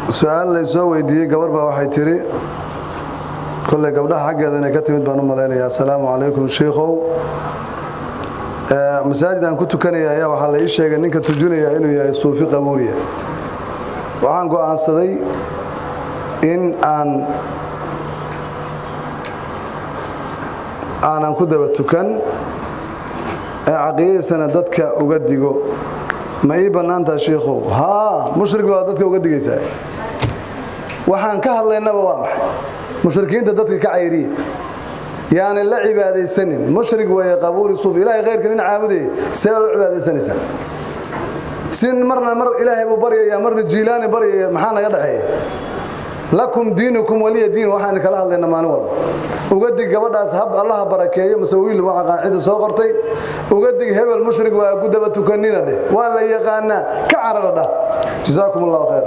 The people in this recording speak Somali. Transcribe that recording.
سؤال ليسو ويدي قبر بقى waxay tiri كل gabdhaha xaggeeda inay ka timid baan u maleynaya assalaamu alaykum sheekhow masaajidan ku tukanaya ayaa waxa la ii sheegay ninka tujinaya inuu yahay suufi qabuuriya waxaan go'aansaday in aanan ku daba tukan aqeeysan dadka uga digo ma ii banaanta sheekhow mushrik waa dadka uga digaysaa waxaan ka hadlaynaba waa maxay mushrikiinta dadka ka cayriye yaani la cibaadeysanin mushrik way qabuuri suuf ilaahay khayrkan in caabuday see la cibaadeysanaysa sin marna mar ilaahay buu bariyay marna jiilaani bariyay maxaa naga dhaxeeyay lakum diinukum waliya diin waxaan kala hadlaynaa maalin walba uga dig gabadhaas hab Allah barakeeyo masawiil waxa qaacida soo qortay uga dig hebel mushrik waa ku daba tukanina waa la yaqaana ka cararada jazaakumullahu khayr